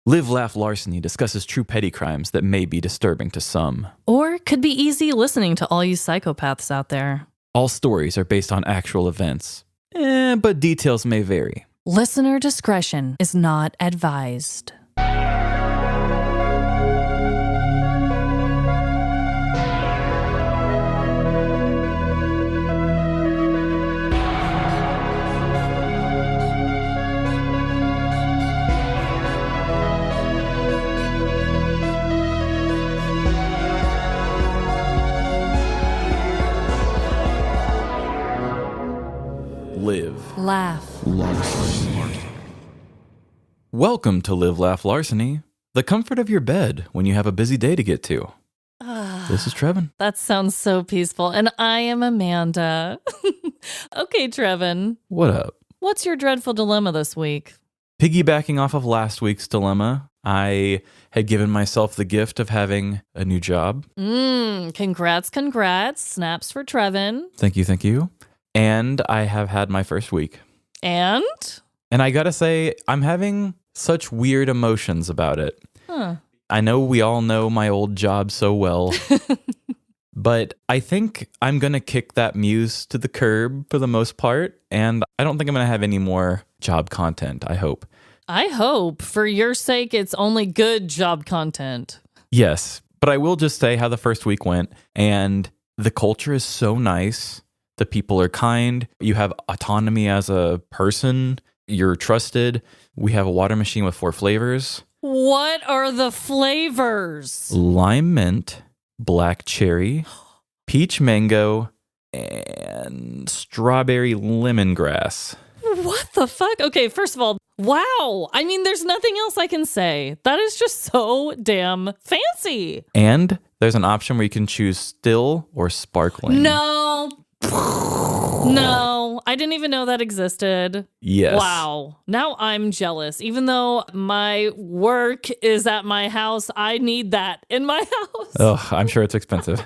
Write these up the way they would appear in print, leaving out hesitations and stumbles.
Live, Laugh, Larceny discusses true petty crimes that may be disturbing to some. Or could be easy listening to all you psychopaths out there. All stories are based on actual events, but details may vary. Listener discretion is not advised. Live, Laugh. Larceny. Welcome to Live, Laugh, Larceny, the comfort of your bed when you have a busy day to get to. This is Trevin. That sounds so peaceful. And I am Amanda. Okay, Trevin. What up? What's your dreadful dilemma this week? Piggybacking off of last week's dilemma, I had given myself the gift of having a new job. Congrats. Snaps for Trevin. Thank you. And I have had my first week. And I gotta say, I'm having such weird emotions about it. Huh. I know we all know my old job so well, but I think I'm gonna kick that muse to the curb for the most part, and I don't think I'm gonna have any more job content, I hope. I hope, for your sake, it's only good job content. Yes, but I will just say how the first week went, and the culture is so nice. The people are kind. You have autonomy as a person. You're trusted. We have a water machine with 4 flavors. What are the flavors? Lime mint, black cherry, peach mango, and strawberry lemongrass. What the fuck? Okay, first of all, wow. I mean, there's nothing else I can say. That is just so damn fancy. And there's an option where you can choose still or sparkling. No, I didn't even know that existed. Yes. Wow. Now I'm jealous. Even though my work is at my house, I need that in my house. Oh, I'm sure it's expensive.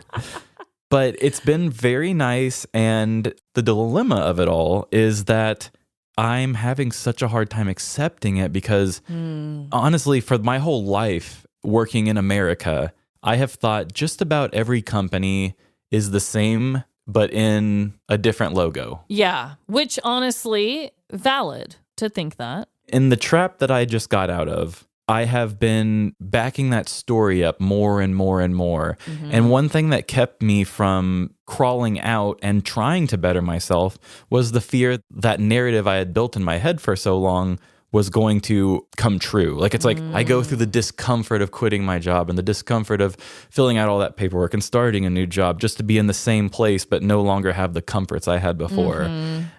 But it's been very nice. And the dilemma of it all is that I'm having such a hard time accepting it because honestly, for my whole life working in America, I have thought just about every company is the same, but in a different logo. Yeah, which honestly, valid to think that. In the trap that I just got out of, I have been backing that story up more and more and more. Mm-hmm. And one thing that kept me from crawling out and trying to better myself was the fear that narrative I had built in my head for so long was going to come true. Like, it's like I go through the discomfort of quitting my job and the discomfort of filling out all that paperwork and starting a new job just to be in the same place, but no longer have the comforts I had before.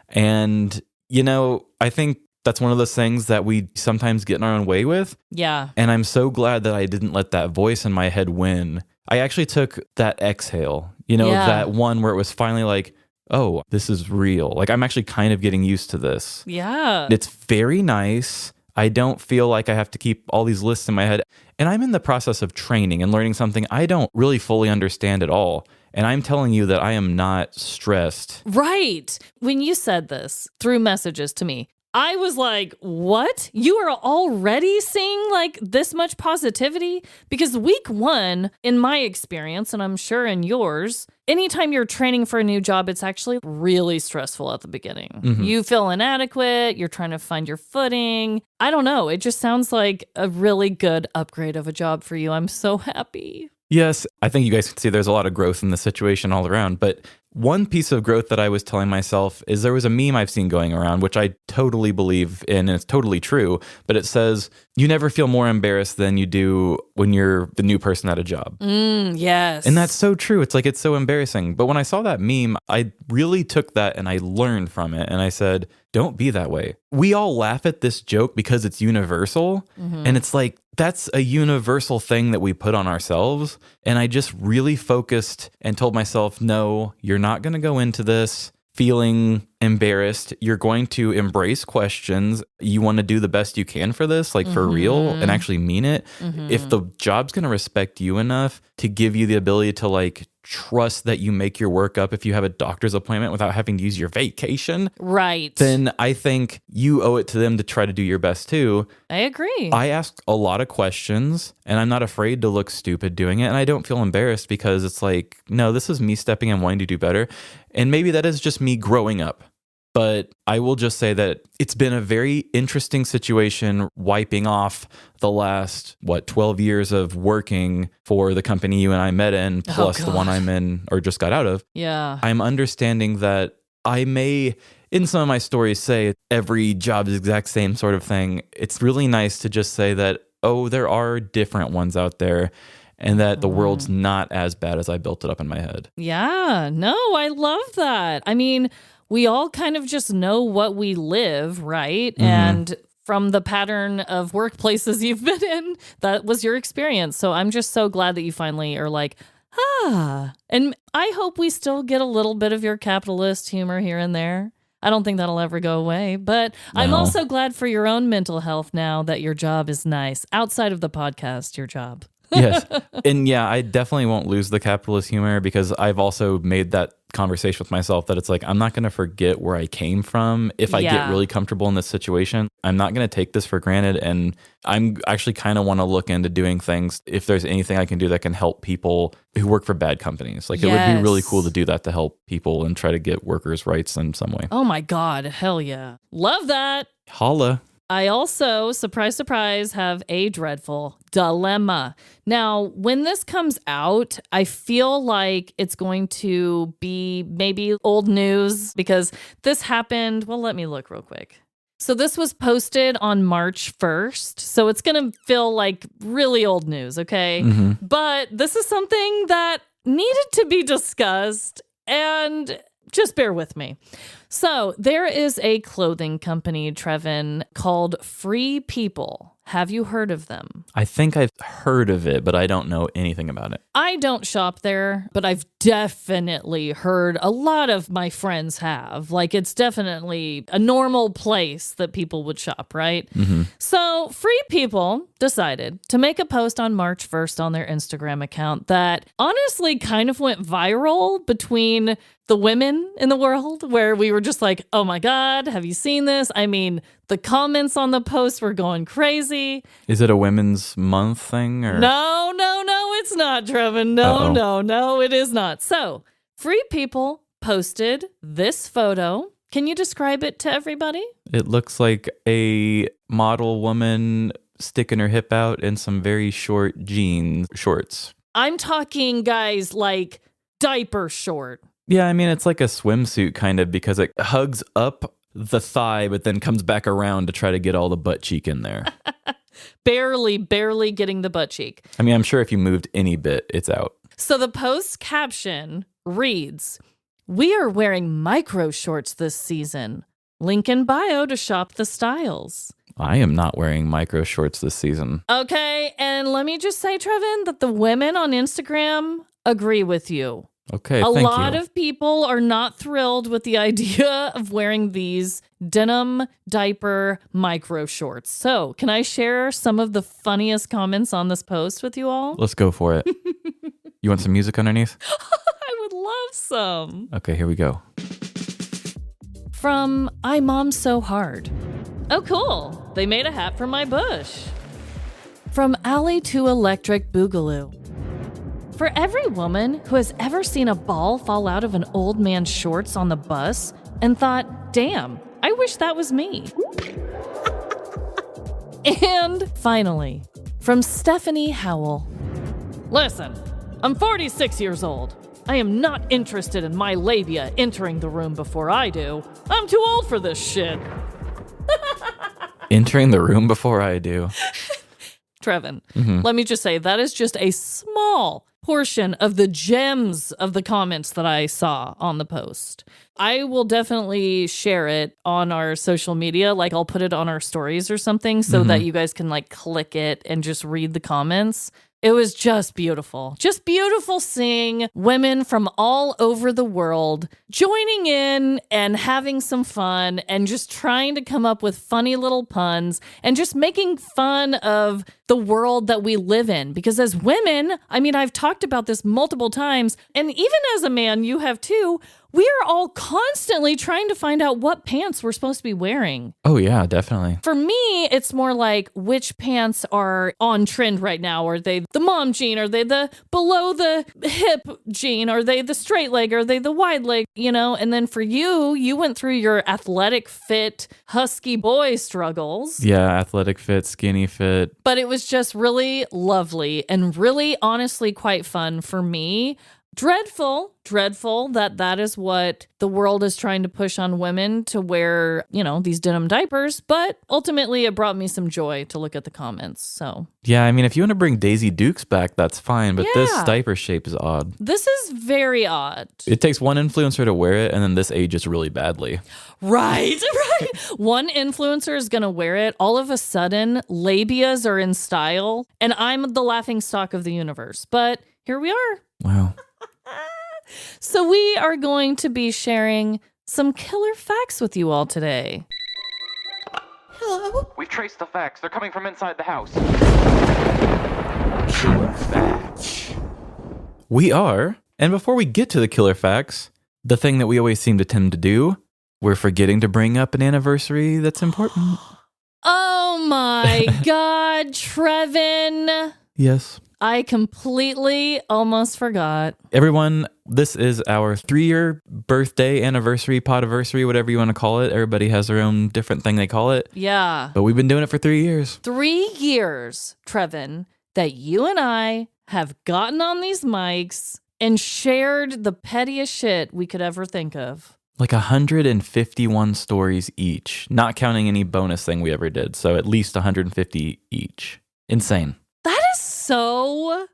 And, you know, I think that's one of those things that we sometimes get in our own way with. Yeah. And I'm so glad that I didn't let that voice in my head win. I actually took that exhale, you know, that one where it was finally like, oh, this is real. Like, I'm actually kind of getting used to this. Yeah. It's very nice. I don't feel like I have to keep all these lists in my head. And I'm in the process of training and learning something I don't really fully understand at all. And I'm telling you that I am not stressed. Right. When you said this through messages to me, I was like, what? You are already seeing like this much positivity? Because week 1, in my experience, and I'm sure in yours, anytime you're training for a new job, it's actually really stressful at the beginning. You feel inadequate. You're trying to find your footing. I don't know. It just sounds like a really good upgrade of a job for you. I'm so happy. Yes, I think you guys can see there's a lot of growth in the situation all around. But one piece of growth that I was telling myself is there was a meme I've seen going around, which I totally believe in, and it's totally true. But it says, you never feel more embarrassed than you do when you're the new person at a job. Yes. And that's so true. It's like, it's so embarrassing. But when I saw that meme, I really took that and I learned from it. And I said, don't be that way. We all laugh at this joke because it's universal. And it's like, that's a universal thing that we put on ourselves. And I just really focused and told myself, no, you're not going to go into this feeling embarrassed. You're going to embrace questions. You want to do the best you can for this, like for real, and actually mean it. If the job's going to respect you enough to give you the ability to like trust that you make your work up if you have a doctor's appointment without having to use your vacation, right, then I think you owe it to them to try to do your best too. I agree. I ask a lot of questions and I'm not afraid to look stupid doing it. And I don't feel embarrassed because it's like, no, this is me stepping in wanting to do better. And maybe that is just me growing up. But I will just say that it's been a very interesting situation wiping off the last, 12 years of working for the company you and I met in, plus the one I'm in or just got out of. Yeah. I'm understanding that I may, in some of my stories, say every job is the exact same sort of thing. It's really nice to just say that, oh, there are different ones out there and that the world's not as bad as I built it up in my head. Yeah. No, I love that. I mean, we all kind of just know what we live, right? And from the pattern of workplaces you've been in, that was your experience. So I'm just so glad that you finally are like, and I hope we still get a little bit of your capitalist humor here and there. I don't think that'll ever go away, but I'm also glad for your own mental health now that your job is nice outside of the podcast, your job. Yes. And yeah, I definitely won't lose the capitalist humor because I've also made that conversation with myself that it's like, I'm not going to forget where I came from if I get really comfortable in this situation. I'm not going to take this for granted. And I'm actually kind of want to look into doing things if there's anything I can do that can help people who work for bad companies. Like it would be really cool to do that to help people and try to get workers' rights in some way. Oh my God. Hell yeah. Love that. Holla. I also, surprise, surprise, have a dreadful dilemma. Now, when this comes out, I feel like it's going to be maybe old news because this happened. Well, let me look real quick. So this was posted on March 1st. So it's going to feel like really old news, okay? But this is something that needed to be discussed and just bear with me. So there is a clothing company, Trevin, called Free People. Have you heard of them? I think I've heard of it, but I don't know anything about it. I don't shop there, but I've definitely heard a lot of my friends have. Like, it's definitely a normal place that people would shop, right? So Free People decided to make a post on March 1st on their Instagram account that honestly kind of went viral between the women in the world, where we were just like, oh my God, have you seen this? I mean, the comments on the post were going crazy. Is it a women's month thing? Or? No, it's not, Trevin. No, it is not. So, Free People posted this photo. Can you describe it to everybody? It looks like a model woman sticking her hip out in some very short shorts. I'm talking, guys, like diaper short. Yeah, I mean, it's like a swimsuit kind of because it hugs up the thigh, but then comes back around to try to get all the butt cheek in there. barely getting the butt cheek. I mean, I'm sure if you moved any bit, it's out. So the post caption reads, "We are wearing micro shorts this season. Link in bio to shop the styles." I am not wearing micro shorts this season. Okay, and let me just say, Trevin, that the women on Instagram agree with you. Okay, A thank lot you. of people are not thrilled with the idea of wearing these denim diaper micro shorts. So, can I share some of the funniest comments on this post with you all? Let's go for it. You want some music underneath? I would love some. Okay, here we go. From I Mom So Hard. Oh, cool. They made a hat for my bush. From Alley to Electric Boogaloo. For every woman who has ever seen a ball fall out of an old man's shorts on the bus and thought, damn, I wish that was me. And finally, from Stephanie Howell. Listen, I'm 46 years old. I am not interested in my labia entering the room before I do. I'm too old for this shit. Entering the room before I do. Trevin, let me just say, that is just a small portion of the gems of the comments that I saw on the post. I will definitely share it on our social media. Like, I'll put it on our stories or something so that you guys can like click it and just read the comments. It was just beautiful. Just beautiful seeing women from all over the world joining in and having some fun and just trying to come up with funny little puns and just making fun of the world that we live in. Because as women, I mean, I've talked about this multiple times, and even as a man, you have too, we are all constantly trying to find out what pants we're supposed to be wearing. Oh, yeah, definitely. For me, it's more like which pants are on trend right now. Are they the mom jean? Are they the below the hip jean? Are they the straight leg? Are they the wide leg? You know, and then for you, you went through your athletic fit, husky boy struggles. Yeah, athletic fit, skinny fit. But it was just really lovely and really honestly quite fun for me. Dreadful that is what the world is trying to push on women to wear, you know, these denim diapers. But ultimately, it brought me some joy to look at the comments. So, yeah, I mean, if you want to bring Daisy Dukes back, that's fine. But this Yeah. diaper shape is odd. This is very odd. It takes one influencer to wear it, and then this ages really badly. Right. One influencer is going to wear it. All of a sudden, labias are in style, and I'm the laughing stock of the universe. But here we are. Wow. So we are going to be sharing some killer facts with you all today. Hello? We've traced the facts. They're coming from inside the house. Killer facts. We are. And before we get to the killer facts, the thing that we always seem to tend to do, we're forgetting to bring up an anniversary that's important. Oh my God, Trevin. Yes. I completely almost forgot. Everyone, this is our 3-year birthday anniversary, podiversary, whatever you want to call it. Everybody has their own different thing they call it. Yeah. But we've been doing it for 3 years. 3 years, Trevin, that you and I have gotten on these mics and shared the pettiest shit we could ever think of. Like 151 stories each, not counting any bonus thing we ever did. So at least 150 each. Insane. That is so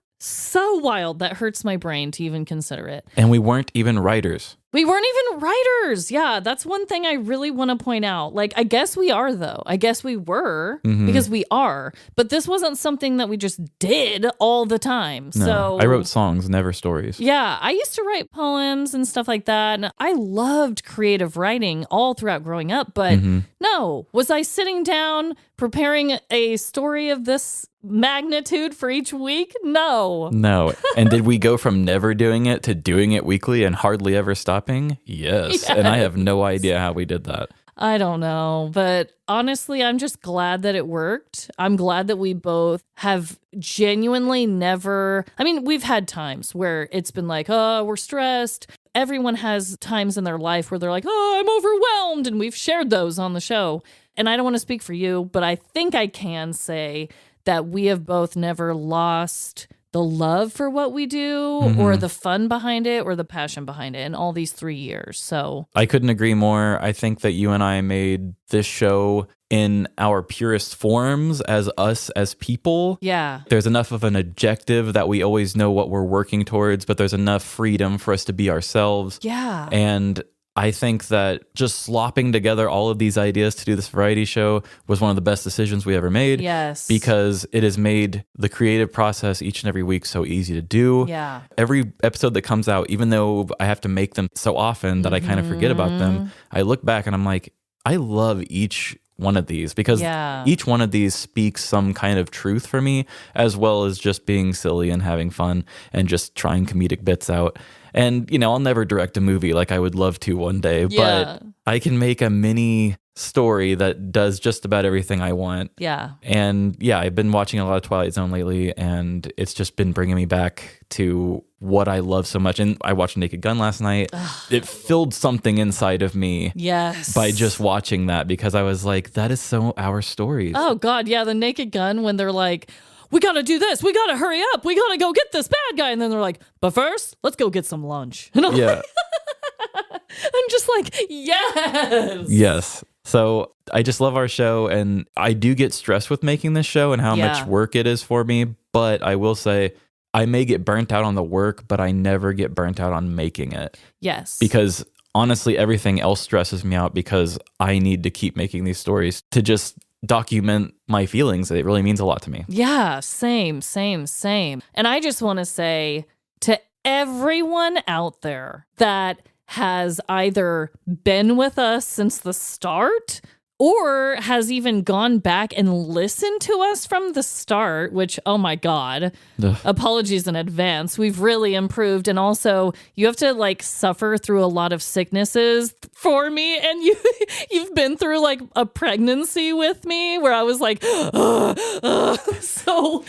wild. That hurts my brain to even consider it. And we weren't even writers. We weren't even writers. Yeah, that's one thing I really want to point out. Like, I guess we are, though. I guess we were, because we are. But this wasn't something that we just did all the time. No, So I wrote songs, never stories. Yeah, I used to write poems and stuff like that. And I loved creative writing all throughout growing up. But no, was I sitting down preparing a story of this magnitude for each week? No. No. And did we go from never doing it to doing it weekly and hardly ever stopping? Yes. And I have no idea how we did that. I don't know, but honestly, I'm just glad that it worked. I'm glad that we both have genuinely never, I mean, we've had times where it's been like, oh, we're stressed. Everyone has times in their life where they're like, oh, I'm overwhelmed. And we've shared those on the show. And I don't want to speak for you, but I think I can say that we have both never lost the love for what we do or the fun behind it or the passion behind it in all these 3 years. So I couldn't agree more. I think that you and I made this show in our purest forms as us as people. yeah. There's enough of an objective that we always know what we're working towards, but there's enough freedom for us to be ourselves. Yeah. And I think that just slopping together all of these ideas to do this variety show was one of the best decisions we ever made. Yes. Because it has made the creative process each and every week so easy to do. Yeah. Every episode that comes out, even though I have to make them so often that I kind of forget about them, I look back and I'm like, I love each one of these because each one of these speaks some kind of truth for me, as well as just being silly and having fun and just trying comedic bits out. And, you know, I'll never direct a movie like I would love to one day, but I can make a mini story that does just about everything I want. Yeah. And yeah, I've been watching a lot of Twilight Zone lately, and it's just been bringing me back to what I love so much. And I watched Naked Gun last night. It filled something inside of me. Yes. By just watching that, because I was like, that is so our stories. Oh, God. Yeah. The Naked Gun, when they're like, we got to do this. We got to hurry up. We got to go get this bad guy. And then they're like, but first, let's go get some lunch. And I'm just like, yes. Yes. So I just love our show, and I do get stressed with making this show and how much work it is for me. But I will say, I may get burnt out on the work, but I never get burnt out on making it. Yes. Because honestly, everything else stresses me out because I need to keep making these stories to just document my feelings. It really means a lot to me. Yeah, same. And I just want to say to everyone out there that has either been with us since the start or has even gone back and listened to us from the start, which, oh my God, apologies in advance. We've really improved. And also, you have to like suffer through a lot of sicknesses for me. And you've been through like a pregnancy with me where I was like, so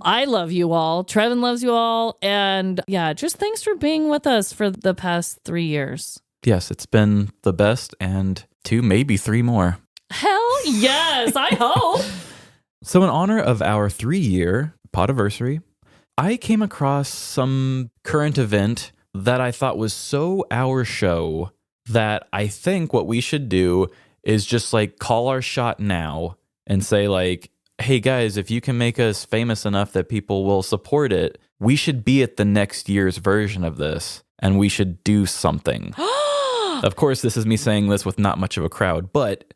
I love you all. Trevin loves you all. And yeah, just thanks for being with us for the past 3 years. Yes, it's been the best, and 2, maybe 3 more. Hell yes, I hope. So in honor of our 3-year PODIVERSARY, I came across some current event that I thought was so our show that I think what we should do is just like call our shot now and say like, hey guys, if you can make us famous enough that people will support it, we should be at the next year's version of this and we should do something. Of course, this is me saying this with not much of a crowd, but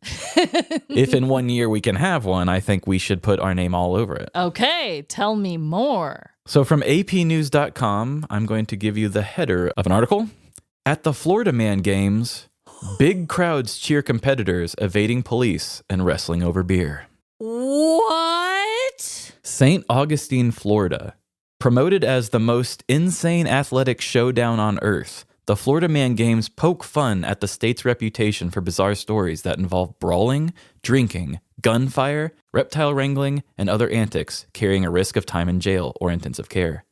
if in 1 year we can have one, I think we should put our name all over it. Okay, tell me more. So from apnews.com, I'm going to give you the header of an article. At the Florida Man Games, big crowds cheer competitors evading police and wrestling over beer. What? St. Augustine, Florida. Promoted as the most insane athletic showdown on earth, the Florida Man Games poke fun at the state's reputation for bizarre stories that involve brawling, drinking, gunfire, reptile wrangling, and other antics carrying a risk of time in jail or intensive care.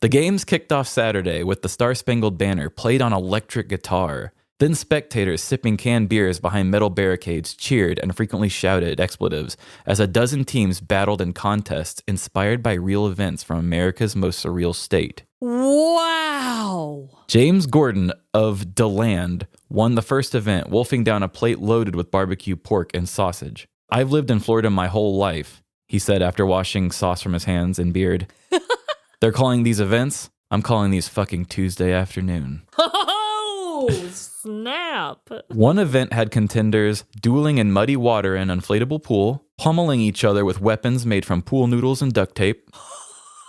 The games kicked off Saturday with the Star-Spangled Banner played on electric guitar. Then spectators sipping canned beers behind metal barricades cheered and frequently shouted expletives as a dozen teams battled in contests inspired by real events from America's most surreal state. Wow. James Gordon of DeLand won the first event, wolfing down a plate loaded with barbecue pork and sausage. I've lived in Florida my whole life, he said after washing sauce from his hands and beard. They're calling these events. I'm calling these fucking Tuesday afternoon. Oh, snap. One event had contenders dueling in muddy water in an inflatable pool, pummeling each other with weapons made from pool noodles and duct tape.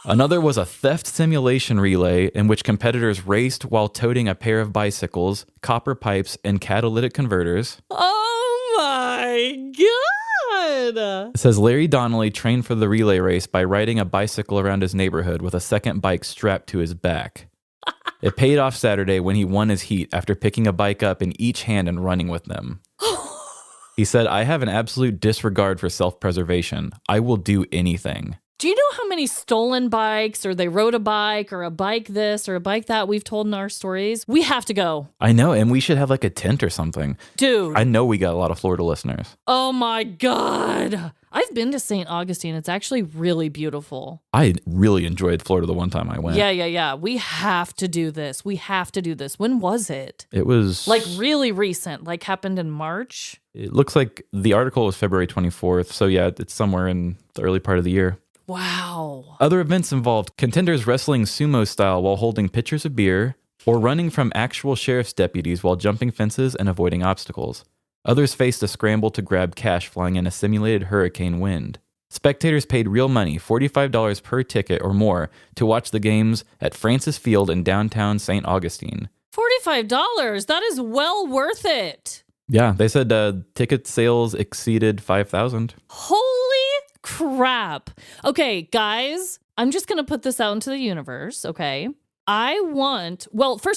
Another was a theft simulation relay in which competitors raced while toting a pair of bicycles, copper pipes, and catalytic converters. Oh my God. It says Larry Donnelly trained for the relay race by riding a bicycle around his neighborhood with a second bike strapped to his back. It paid off Saturday when he won his heat after picking a bike up in each hand and running with them. He said, I have an absolute disregard for self-preservation. I will do anything. Do you know how many stolen bikes or they rode a bike or a bike this or a bike that we've told in our stories? We have to go. I know, and we should have like a tent or something. Dude. I know we got a lot of Florida listeners. Oh my God. I've been to St. Augustine. It's actually really beautiful. I really enjoyed Florida the one time I went. Yeah. We have to do this. When was it? It was... like really recent, like happened in March? It looks like the article was February 24th. So yeah, it's somewhere in the early part of the year. Wow. Other events involved contenders wrestling sumo style while holding pitchers of beer, or running from actual sheriff's deputies while jumping fences and avoiding obstacles. Others faced a scramble to grab cash flying in a simulated hurricane wind. Spectators paid real money, $45 per ticket or more, to watch the games at Francis Field in downtown St. Augustine. $45? That is well worth it. Yeah, they said ticket sales exceeded 5,000. Holy crap. Okay, guys, I'm just going to put this out into the universe, okay? First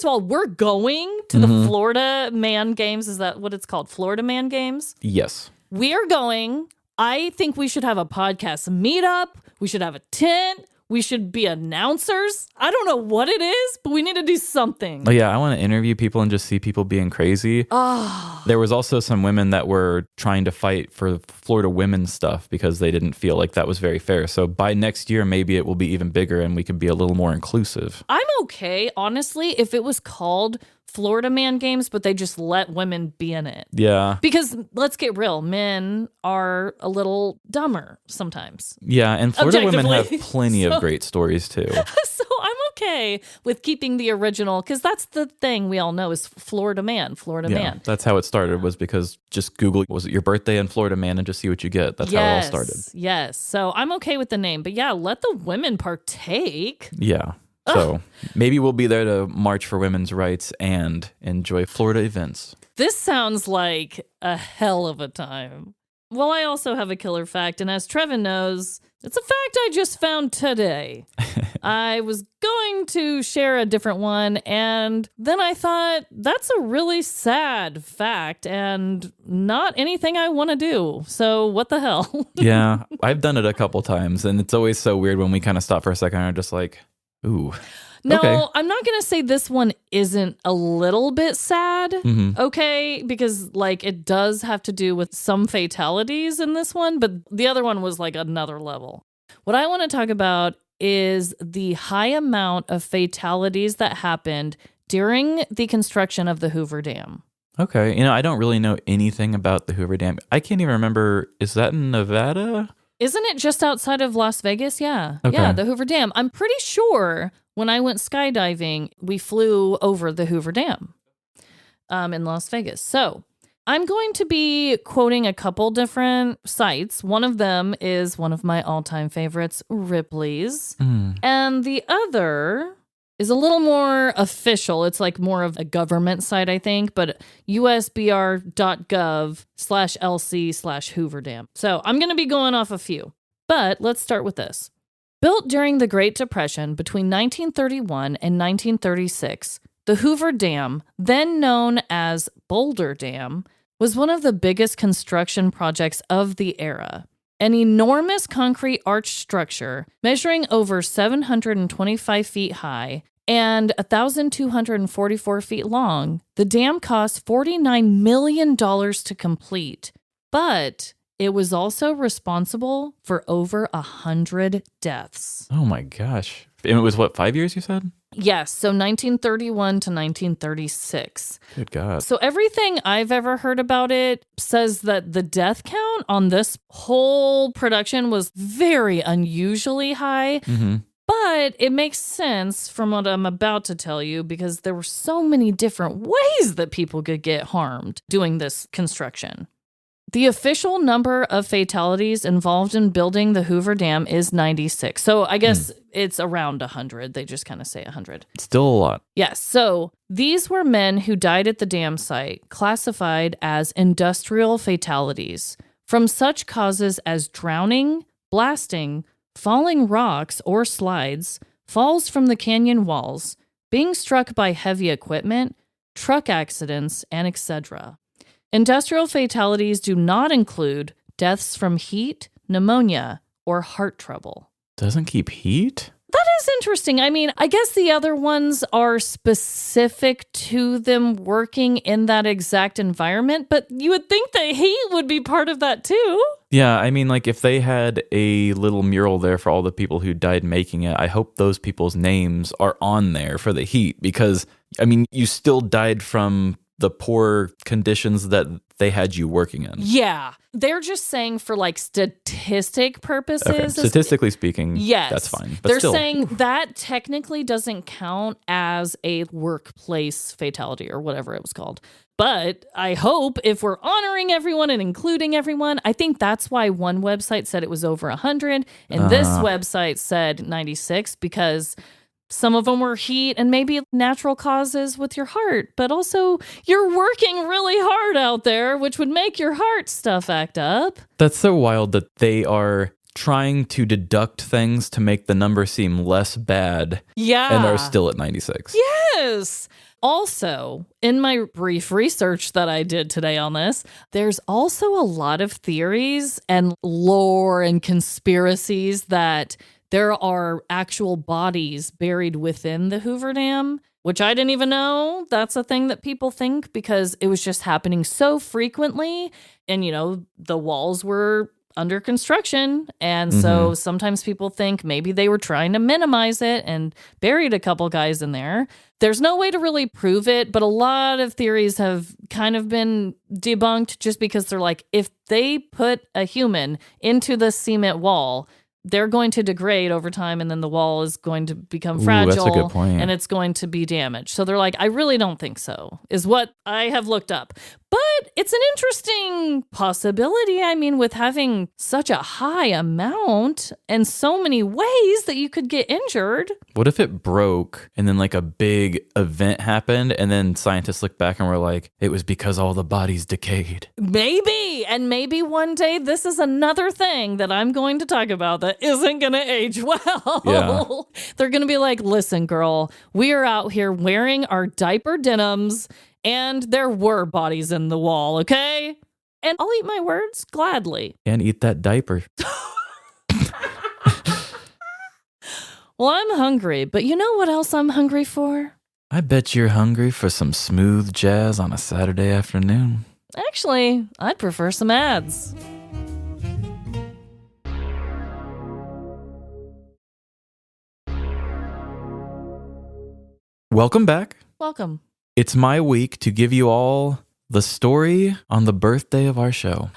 of all, we're going to the Florida Man Games. Is that what it's called? Florida Man Games? Yes. We are going. I think we should have a podcast meetup. We should have a tent. We should be announcers. I don't know what it is, but we need to do something. Oh, yeah, I want to interview people and just see people being crazy. Oh. There was also some women that were trying to fight for Florida women's stuff because they didn't feel like that was very fair. So by next year, maybe it will be even bigger and we could be a little more inclusive. I'm okay, honestly, if it was called Florida Man Games, but they just let women be in it. Yeah. Because let's get real, men are a little dumber sometimes. Yeah, and Florida women have plenty of great stories too. So I'm okay with keeping the original, because that's the thing we all know is Florida man. That's how it started, was because just Google, was it your birthday in Florida man, and just see what you get. That's how it all started. Yes. So I'm okay with the name, but yeah, let the women partake. Yeah. So maybe we'll be there to march for women's rights and enjoy Florida events. This sounds like a hell of a time. Well, I also have a killer fact, and as Trevin knows, it's a fact I just found today. I was going to share a different one, and then I thought, that's a really sad fact and not anything I want to do. So what the hell? Yeah, I've done it a couple times, and it's always so weird when we kind of stop for a second and are just like, ooh. No, okay. I'm not going to say this one isn't a little bit sad, okay? Because, like, it does have to do with some fatalities in this one, but the other one was, like, another level. What I want to talk about is the high amount of fatalities that happened during the construction of the Hoover Dam. Okay. I don't really know anything about the Hoover Dam. I can't even remember. Is that in Nevada? Isn't it just outside of Las Vegas? Yeah. Okay. Yeah, the Hoover Dam. I'm pretty sure when I went skydiving, we flew over the Hoover Dam in Las Vegas. So I'm going to be quoting a couple different sites. One of them is one of my all-time favorites, Ripley's. And the other is a little more official. It's like more of a government site, I think, but usbr.gov/LC/Hoover Dam. So I'm going to be going off a few, but let's start with this. Built during the Great Depression between 1931 and 1936, the Hoover Dam, then known as Boulder Dam, was one of the biggest construction projects of the era. An enormous concrete arch structure measuring over 725 feet high and 1,244 feet long, the dam cost $49 million to complete, but it was also responsible for over 100 deaths. Oh my gosh. And it was what, 5 years you said? Yes, so 1931 to 1936. Good God. So everything I've ever heard about it says that the death count on this whole production was very unusually high. But it makes sense from what I'm about to tell you because there were so many different ways that people could get harmed doing this construction. The official number of fatalities involved in building the Hoover Dam is 96. So I guess it's around 100. They just kind of say 100. Still a lot. Yes. So these were men who died at the dam site, classified as industrial fatalities from such causes as drowning, blasting, falling rocks or slides, falls from the canyon walls, being struck by heavy equipment, truck accidents, and etc. Industrial fatalities do not include deaths from heat, pneumonia, or heart trouble. Doesn't keep heat? That is interesting. I mean, I guess the other ones are specific to them working in that exact environment, but you would think the heat would be part of that too. Yeah, I mean, like if they had a little mural there for all the people who died making it, I hope those people's names are on there for the heat because, I mean, you still died from the poor conditions that they had you working in. Yeah. They're just saying for like statistic purposes. Okay. Statistically speaking, yes, that's fine. But they're still. saying that technically doesn't count as a workplace fatality or whatever it was called. But I hope if we're honoring everyone and including everyone, I think that's why one website said it was over 100 and this website said 96 because some of them were heat and maybe natural causes with your heart, but also you're working really hard out there, which would make your heart stuff act up. That's so wild that they are trying to deduct things to make the number seem less bad. Yeah. And are still at 96. Yes. Also, in my brief research that I did today on this, there's also a lot of theories and lore and conspiracies that there are actual bodies buried within the Hoover Dam, which I didn't even know. That's a thing that people think because it was just happening so frequently. And, you know, the walls were under construction. And so sometimes people think maybe they were trying to minimize it and buried a couple guys in there. There's no way to really prove it, but a lot of theories have kind of been debunked just because they're like, if they put a human into the cement wall, they're going to degrade over time, and then the wall is going to become Ooh, fragile. that's a good point. And it's going to be damaged. So they're like, I really don't think so, is what I have looked up. But it's an interesting possibility. I mean, with having such a high amount and so many ways that you could get injured. What if it broke and then like a big event happened and then scientists look back and were like, it was because all the bodies decayed? Maybe. And maybe one day this is another thing that I'm going to talk about that isn't going to age well. Yeah. They're going to be like, listen, girl, we are out here wearing our diaper denims and there were bodies in the wall, okay? And I'll eat my words gladly. And eat that diaper. Well, I'm hungry, but you know what else I'm hungry for? I bet you're hungry for some smooth jazz on a Saturday afternoon. Actually, I'd prefer some ads. Welcome back. Welcome. It's my week to give you all the story on the birthday of our show.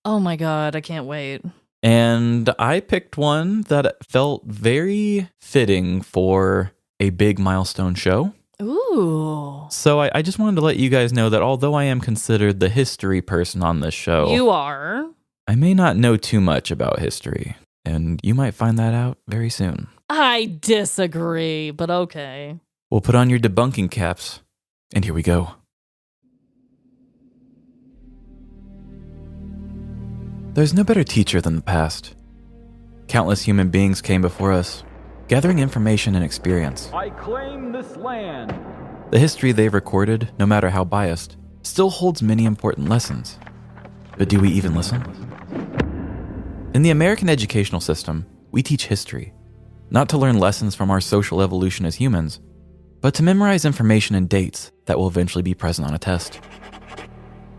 Oh my God, I can't wait. And I picked one that felt very fitting for a big milestone show. Ooh. So I just wanted to let you guys know that although I am considered the history person on this show, You are. I may not know too much about history. And you might find that out very soon. I disagree, but okay. We'll put on your debunking caps. And here we go. There's no better teacher than the past. Countless human beings came before us, gathering information and experience. I claim this land. The history they've recorded, no matter how biased, still holds many important lessons. But do we even listen? In the American educational system, we teach history, not to learn lessons from our social evolution as humans, but to memorize information and dates that will eventually be present on a test.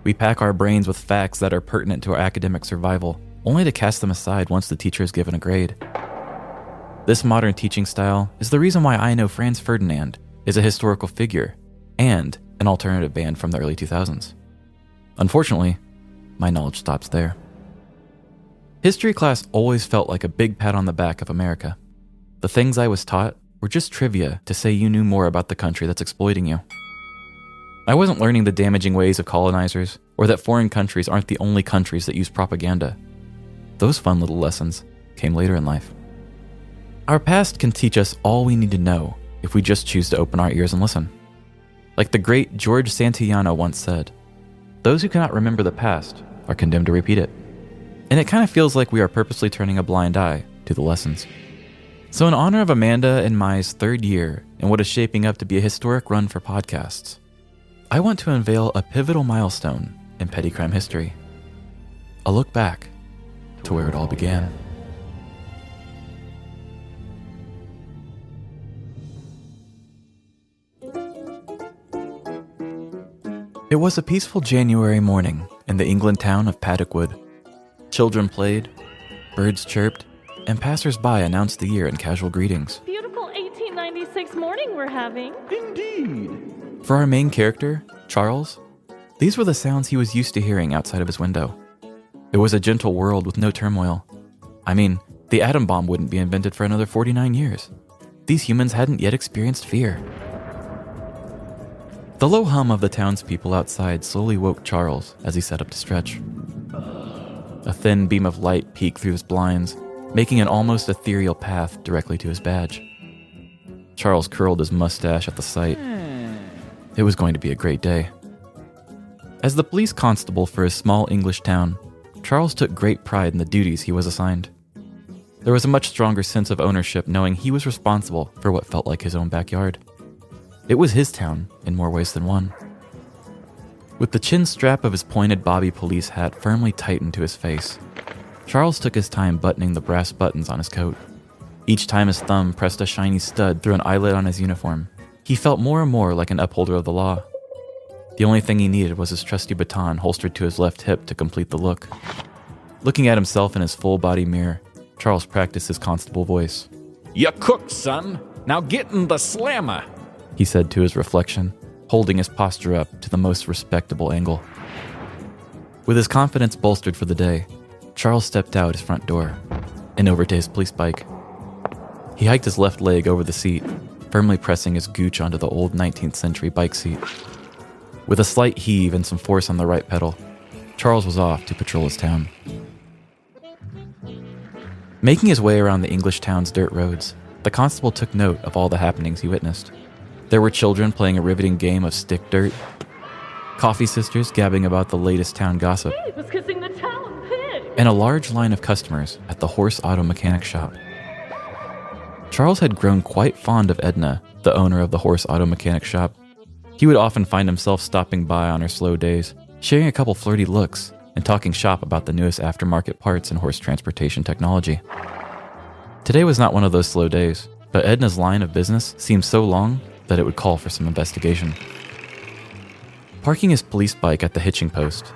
We pack our brains with facts that are pertinent to our academic survival, only to cast them aside once the teacher is given a grade. This modern teaching style is the reason why I know Franz Ferdinand is a historical figure and an alternative band from the early 2000s. Unfortunately, my knowledge stops there. History class always felt like a big pat on the back of America. The things I was taught were just trivia to say you knew more about the country that's exploiting you. I wasn't learning the damaging ways of colonizers, or that foreign countries aren't the only countries that use propaganda. Those fun little lessons came later in life. Our past can teach us all we need to know if we just choose to open our ears and listen. Like the great George Santayana once said, those who cannot remember the past are condemned to repeat it. And it kind of feels like we are purposely turning a blind eye to the lessons. So in honor of Amanda and Mai's third year in what is shaping up to be a historic run for podcasts, I want to unveil a pivotal milestone in petty crime history. A look back to where it all began. It was a peaceful January morning in the England town of Paddockwood. Children played, birds chirped, and passers-by announced the year in casual greetings. Beautiful 1896 morning we're having. Indeed. For our main character, Charles, these were the sounds he was used to hearing outside of his window. It was a gentle world with no turmoil. I mean, the atom bomb wouldn't be invented for another 49 years. These humans hadn't yet experienced fear. The low hum of the townspeople outside slowly woke Charles as he sat up to stretch. A thin beam of light peeked through his blinds, making an almost ethereal path directly to his badge. Charles curled his mustache at the sight. It was going to be a great day. As the police constable for his small English town, Charles took great pride in the duties he was assigned. There was a much stronger sense of ownership knowing he was responsible for what felt like his own backyard. It was his town in more ways than one. With the chin strap of his pointed bobby police hat firmly tightened to his face, Charles took his time buttoning the brass buttons on his coat. Each time his thumb pressed a shiny stud through an eyelid on his uniform, he felt more and more like an upholder of the law. The only thing he needed was his trusty baton holstered to his left hip to complete the look. Looking at himself in his full-body mirror, Charles practiced his constable voice. You cooked, son. Now get in the slammer, He said to his reflection, holding his posture up to the most respectable angle. With his confidence bolstered for the day, Charles stepped out his front door. and over to his police bike. He hiked his left leg over the seat, firmly pressing his gooch onto the old 19th century bike seat. With a slight heave and some force on the right pedal, Charles was off to patrol his town. Making his way around the English town's dirt roads, the constable took note of all the happenings he witnessed. There were children playing a riveting game of stick dirt, coffee sisters gabbing about the latest town gossip, Pig was kissing the town pig. and a large line of customers at the horse auto mechanic shop. Charles had grown quite fond of Edna, the owner of the horse auto mechanic shop. He would often find himself stopping by on her slow days, sharing a couple flirty looks, and talking shop about the newest aftermarket parts in horse transportation technology. Today was not one of those slow days, but Edna's line of business seemed so long that it would call for some investigation. Parking his police bike at the hitching post,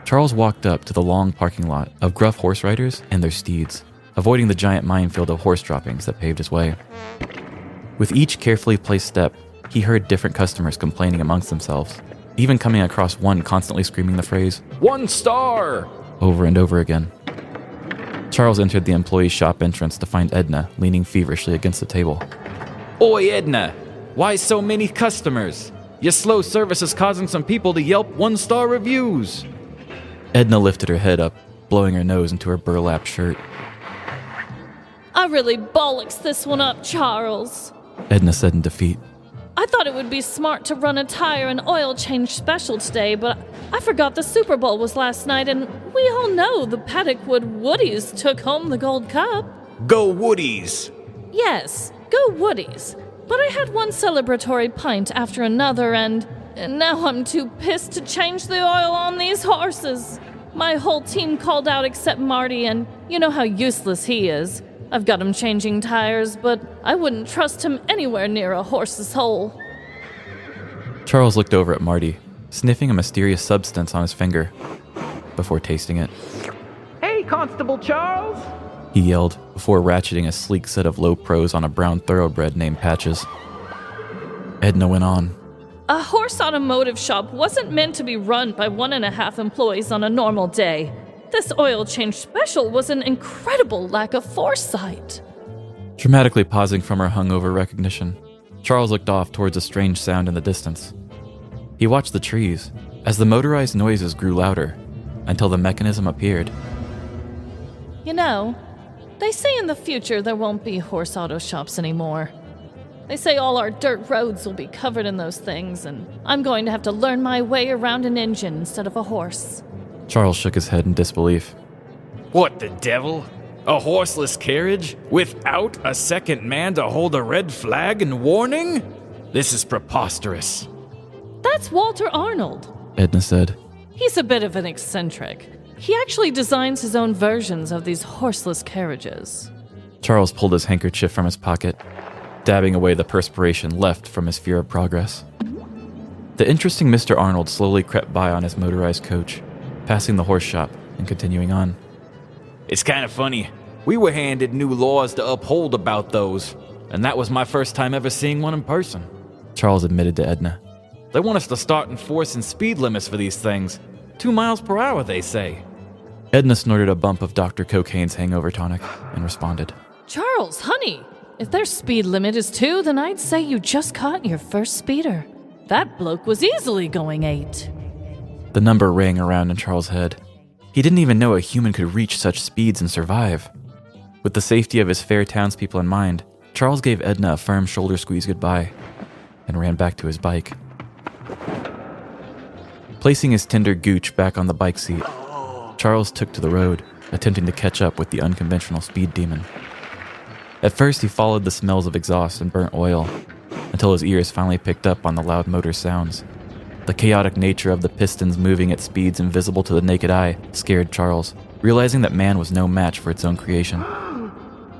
Charles walked up to the long parking lot of gruff horse riders and their steeds, avoiding the giant minefield of horse droppings that paved his way. With each carefully placed step, he heard different customers complaining amongst themselves, even coming across one constantly screaming the phrase, "1 star!" over and over again. Charles entered the employee's shop entrance to find Edna leaning feverishly against the table. Oi, Edna! Why so many customers? Your slow service is causing some people to yelp 1-star reviews. Edna lifted her head up, blowing her nose into her burlap shirt. I really bollocks this one up, Charles. Edna said in defeat. I thought it would be smart to run a tire and oil change special today, but I forgot the Super Bowl was last night, and we all know the Paddockwood Woodies took home the Gold Cup. Go Woodies! Yes, go Woodies. But I had one celebratory pint after another, and now I'm too pissed to change the oil on these horses. My whole team called out except Marty, and you know how useless he is. I've got him changing tires, but I wouldn't trust him anywhere near a horse's hole. Charles looked over at Marty, sniffing a mysterious substance on his finger, before tasting it. Hey, Constable Charles! He yelled, before ratcheting a sleek set of low pros on a brown thoroughbred named Patches. Edna went on. A horse automotive shop wasn't meant to be run by 1.5 employees on a normal day. This oil change special was an incredible lack of foresight. Dramatically pausing from her hungover recognition, Charles looked off towards a strange sound in the distance. He watched the trees as the motorized noises grew louder until the mechanism appeared. You know, they say in the future there won't be horse auto shops anymore. They say all our dirt roads will be covered in those things, and I'm going to have to learn my way around an engine instead of a horse. Charles shook his head in disbelief. What the devil? A horseless carriage? Without a second man to hold a red flag and warning? This is preposterous. That's Walter Arnold. Edna said. He's a bit of an eccentric. He actually designs his own versions of these horseless carriages. Charles pulled his handkerchief from his pocket, dabbing away the perspiration left from his fear of progress. The interesting Mr. Arnold slowly crept by on his motorized coach, passing the horse shop and continuing on. It's kind of funny. We were handed new laws to uphold about those, and that was my first time ever seeing one in person. Charles admitted to Edna. They want us to start enforcing speed limits for these things. 2 miles per hour, they say. Edna snorted a bump of Dr. Cocaine's hangover tonic and responded. Charles, honey, if their speed limit is 2, then I'd say you just caught your first speeder. That bloke was easily going 8. The number rang around in Charles' head. He didn't even know a human could reach such speeds and survive. With the safety of his fair townspeople in mind, Charles gave Edna a firm shoulder squeeze goodbye and ran back to his bike. Placing his tender gooch back on the bike seat, Charles took to the road, attempting to catch up with the unconventional speed demon. At first, he followed the smells of exhaust and burnt oil, until his ears finally picked up on the loud motor sounds. The chaotic nature of the pistons moving at speeds invisible to the naked eye scared Charles, realizing that man was no match for its own creation.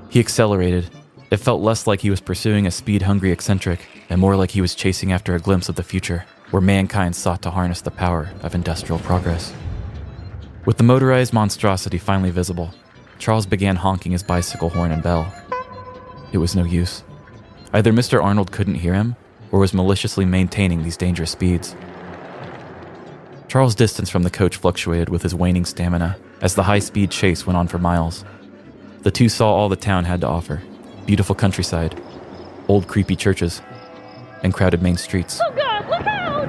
He accelerated. It felt less like he was pursuing a speed-hungry eccentric, and more like he was chasing after a glimpse of the future, where mankind sought to harness the power of industrial progress. With the motorized monstrosity finally visible, Charles began honking his bicycle horn and bell. It was no use. Either Mr. Arnold couldn't hear him, or was maliciously maintaining these dangerous speeds. Charles' distance from the coach fluctuated with his waning stamina as the high-speed chase went on for miles. The two saw all the town had to offer. Beautiful countryside, old creepy churches, and crowded main streets. Oh God, look out!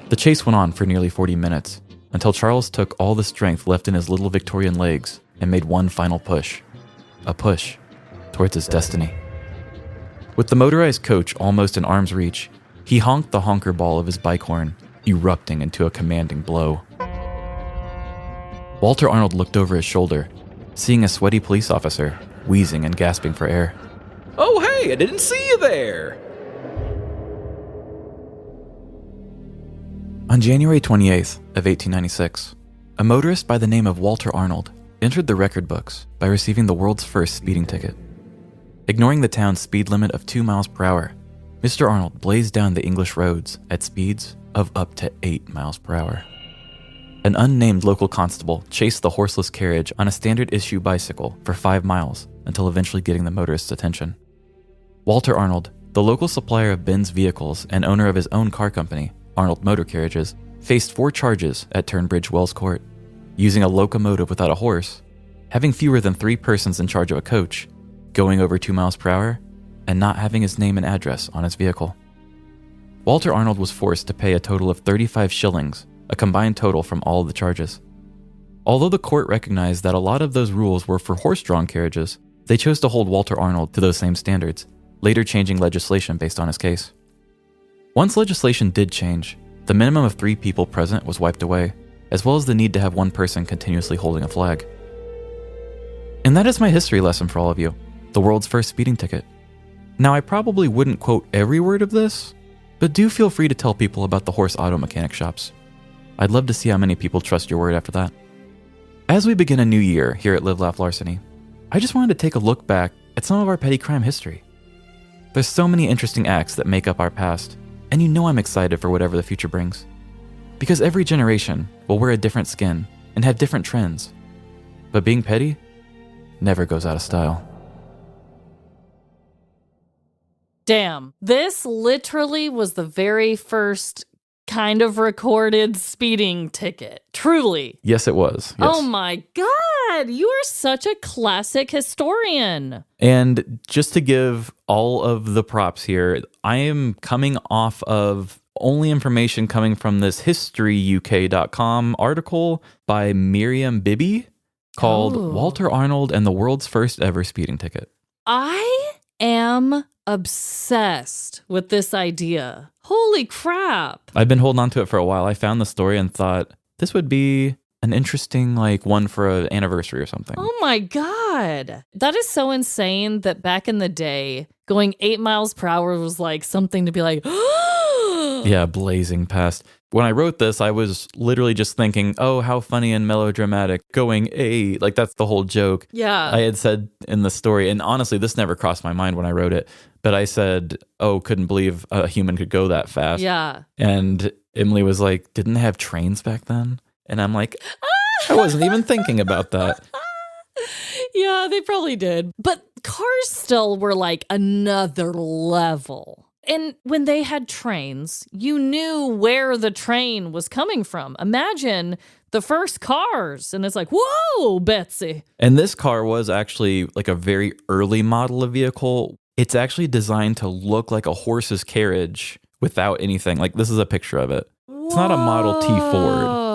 The chase went on for nearly 40 minutes, until Charles took all the strength left in his little Victorian legs and made one final push. A push towards his destiny. With the motorized coach almost in arm's reach, he honked the honker ball of his bike horn, erupting into a commanding blow. Walter Arnold looked over his shoulder, seeing a sweaty police officer, wheezing and gasping for air. Oh, hey, I didn't see you there. On January 28th of 1896, a motorist by the name of Walter Arnold entered the record books by receiving the world's first speeding ticket. Ignoring the town's speed limit of 2 miles per hour, Mr. Arnold blazed down the English roads at speeds of up to 8 miles per hour. An unnamed local constable chased the horseless carriage on a standard issue bicycle for 5 miles until eventually getting the motorist's attention. Walter Arnold, the local supplier of Benz vehicles and owner of his own car company, Arnold Motor Carriages, faced 4 charges at Turnbridge Wells Court: using a locomotive without a horse, having fewer than 3 persons in charge of a coach, going over 2 miles per hour, and not having his name and address on his vehicle. Walter Arnold was forced to pay a total of 35 shillings, a combined total from all of the charges. Although the court recognized that a lot of those rules were for horse-drawn carriages, they chose to hold Walter Arnold to those same standards, later changing legislation based on his case. Once legislation did change, the minimum of 3 people present was wiped away, as well as the need to have 1 person continuously holding a flag. And that is my history lesson for all of you, the world's first speeding ticket. Now, I probably wouldn't quote every word of this, but do feel free to tell people about the horse auto mechanic shops. I'd love to see how many people trust your word after that. As we begin a new year here at Live Laugh Larceny, I just wanted to take a look back at some of our petty crime history. There's so many interesting acts that make up our past, and you know I'm excited for whatever the future brings. Because every generation will wear a different skin and have different trends. But being petty never goes out of style. Damn, this literally was the very first kind of recorded speeding ticket. Truly. Yes, it was. Yes. Oh my God, you are such a classic historian. And just to give all of the props here, I am coming off of only information coming from this historyuk.com article by Miriam Bibby called Walter Arnold and the World's First Ever Speeding Ticket. I am obsessed with this idea. Holy crap. I've been holding on to it for a while. I found the story and thought this would be an interesting one for an anniversary or something. Oh my God. That is so insane that back in the day, going 8 miles per hour was like something to be like, yeah, blazing past. When I wrote this, I was literally just thinking, oh, how funny and melodramatic, going 8. Like, that's the whole joke. Yeah. I had said in the story, and honestly, this never crossed my mind when I wrote it, but I said, oh, couldn't believe a human could go that fast. Yeah. And Emily was like, didn't they have trains back then? And I'm like, I wasn't even thinking about that. Yeah, they probably did. But cars still were like another level. And when they had trains, you knew where the train was coming from. Imagine the first cars, and it's like, whoa, Betsy. And this car was actually like a very early model of vehicle. It's actually designed to look like a horse's carriage without anything. Like, this is a picture of it. It's not a Model T Ford.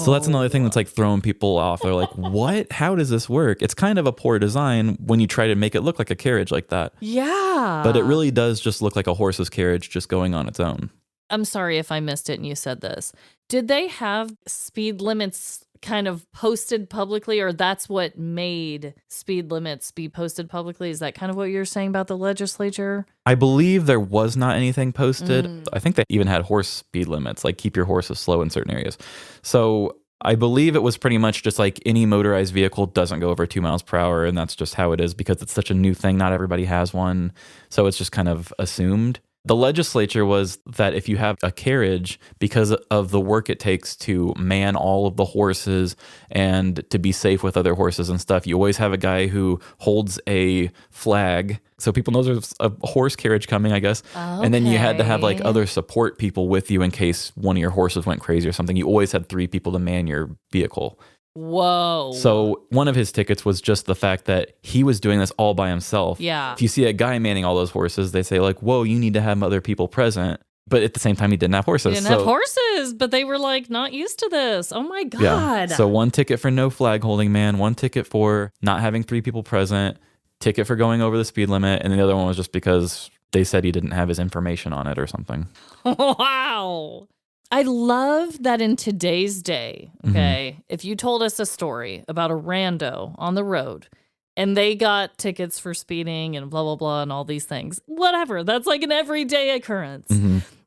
So that's another thing that's like throwing people off. They're like, what? How does this work? It's kind of a poor design when you try to make it look like a carriage like that. Yeah. But it really does just look like a horse's carriage just going on its own. I'm sorry if I missed it and you said this. Did they have speed limits kind of posted publicly, or that's what made speed limits be posted publicly? Is that kind of what you're saying about the legislature? I believe there was not anything posted. I think they even had horse speed limits, like keep your horses slow in certain areas. So I believe it was pretty much just like any motorized vehicle doesn't go over 2 miles per hour, and that's just how it is because it's such a new thing. Not everybody has one. So it's just kind of assumed. The legislature was that if you have a carriage, because of the work it takes to man all of the horses and to be safe with other horses and stuff, you always have a guy who holds a flag. So people know there's a horse carriage coming, I guess. Okay. And then you had to have like other support people with you in case one of your horses went crazy or something. You always had 3 people to man your vehicle. Whoa. So one of his tickets was just the fact that he was doing this all by himself. Yeah. If you see a guy manning all those horses, they say like, whoa, you need to have other people present. But at the same time, he didn't have horses. He didn't have horses, but they were like not used to this. Oh my God. Yeah. So one ticket for no flag holding man, one ticket for not having 3 people present, ticket for going over the speed limit, and the other one was just because they said he didn't have his information on it or something. Wow. I love that in today's day, okay, if you told us a story about a rando on the road and they got tickets for speeding and blah, blah, blah, and all these things, whatever, that's like an everyday occurrence.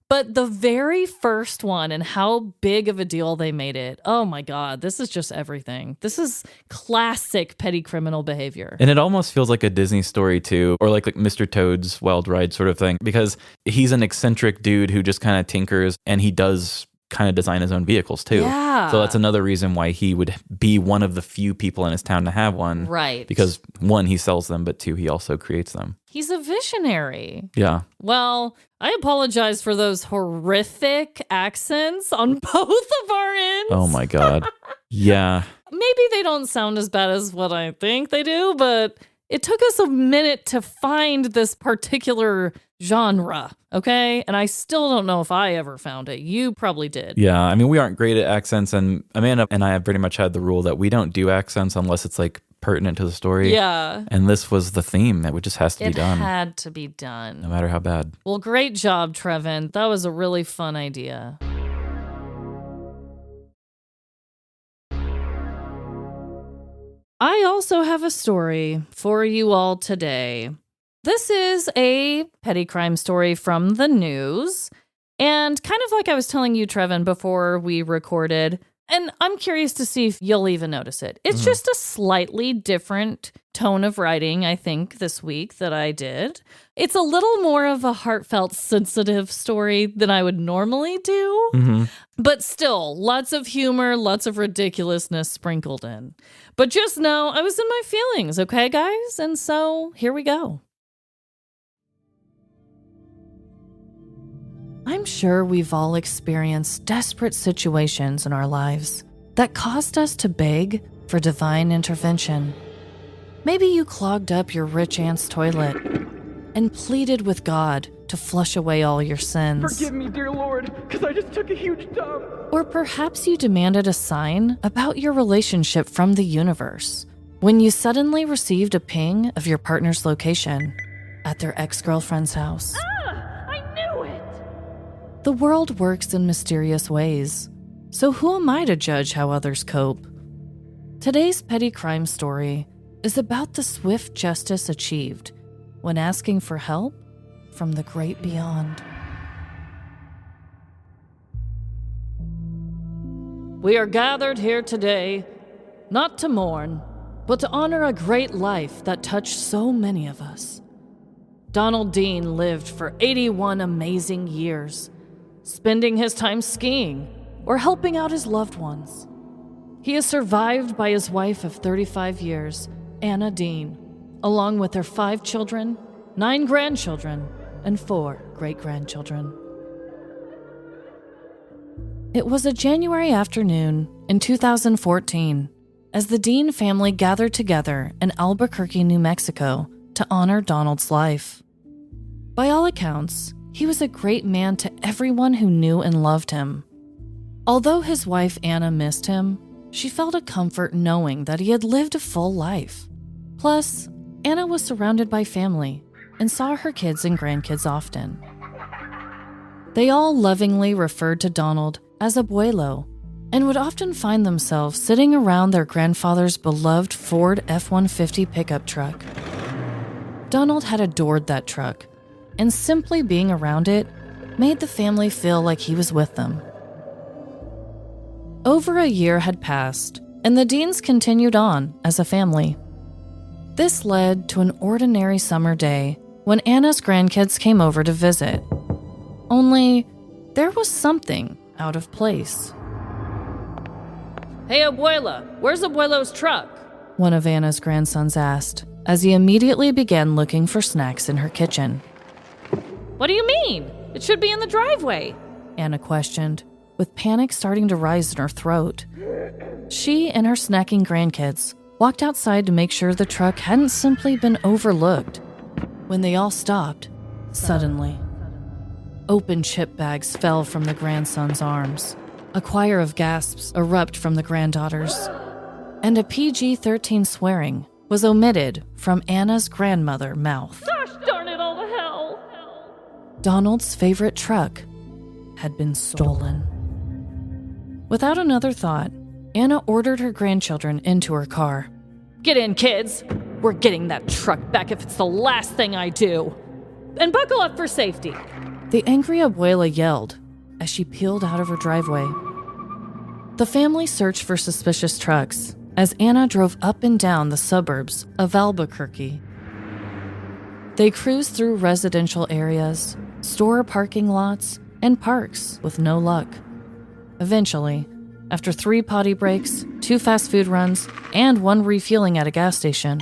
But the very first one and how big of a deal they made it, oh my God, this is just everything. This is classic petty criminal behavior. And it almost feels like a Disney story too, or like Mr. Toad's Wild Ride sort of thing, because he's an eccentric dude who just kind of tinkers, and he does kind of design his own vehicles too. Yeah. So that's another reason why he would be one of the few people in his town to have one. Right. Because 1, he sells them, but 2, he also creates them. He's a visionary. Yeah. Well, I apologize for those horrific accents on both of our ends. Oh my God. Yeah. Maybe they don't sound as bad as what I think they do, but it took us a minute to find this particular genre, okay? And I still don't know if I ever found it. You probably did. Yeah. I mean, we aren't great at accents, and Amanda and I have pretty much had the rule that we don't do accents unless it's like pertinent to the story. Yeah. And this was the theme. It just has to be done. It had to be done. No matter how bad. Well, great job, Trevin. That was a really fun idea. I also have a story for you all today. This is a petty crime story from the news. And kind of like I was telling you, Trevin, before we recorded, and I'm curious to see if you'll even notice it. It's just a slightly different tone of writing, I think, this week that I did. It's a little more of a heartfelt, sensitive story than I would normally do. But still, lots of humor, lots of ridiculousness sprinkled in. But just know I was in my feelings, okay, guys? And so here we go. I'm sure we've all experienced desperate situations in our lives that caused us to beg for divine intervention. Maybe you clogged up your rich aunt's toilet and pleaded with God to flush away all your sins. Forgive me, dear Lord, because I just took a huge dump. Or perhaps you demanded a sign about your relationship from the universe when you suddenly received a ping of your partner's location at their ex-girlfriend's house. The world works in mysterious ways, so who am I to judge how others cope? Today's petty crime story is about the swift justice achieved when asking for help from the great beyond. We are gathered here today, not to mourn, but to honor a great life that touched so many of us. Donald Dean lived for 81 amazing years, spending his time skiing or helping out his loved ones. He is survived by his wife of 35 years, Anna Dean, along with their 5 children, 9 grandchildren, and 4 great-grandchildren. It was a January afternoon in 2014 as the Dean family gathered together in Albuquerque, New Mexico to honor Donald's life. By all accounts, he was a great man to everyone who knew and loved him. Although his wife Anna missed him, she felt a comfort knowing that he had lived a full life. Plus, Anna was surrounded by family and saw her kids and grandkids often. They all lovingly referred to Donald as Abuelo and would often find themselves sitting around their grandfather's beloved Ford F-150 pickup truck. Donald had adored that truck, and simply being around it made the family feel like he was with them. Over a year had passed, and the Deans continued on as a family. This led to an ordinary summer day when Anna's grandkids came over to visit. Only, there was something out of place. "Hey, Abuela, where's Abuelo's truck?" one of Anna's grandsons asked, as he immediately began looking for snacks in her kitchen. "What do you mean? It should be in the driveway," Anna questioned, with panic starting to rise in her throat. She and her snacking grandkids walked outside to make sure the truck hadn't simply been overlooked. When they all stopped, suddenly, open chip bags fell from the grandson's arms. A choir of gasps erupt from the granddaughters, and a PG-13 swearing was omitted from Anna's grandmother's mouth. Gosh darn it all to hell! Donald's favorite truck had been stolen. Without another thought, Anna ordered her grandchildren into her car. Get in, kids! We're getting that truck back if it's the last thing I do. And buckle up for safety. The angry Abuela yelled as she peeled out of her driveway. The family searched for suspicious trucks as Anna drove up and down the suburbs of Albuquerque. They cruised through residential areas, store parking lots, and parks with no luck. Eventually, after 3 potty breaks, 2 fast food runs, and 1 refueling at a gas station,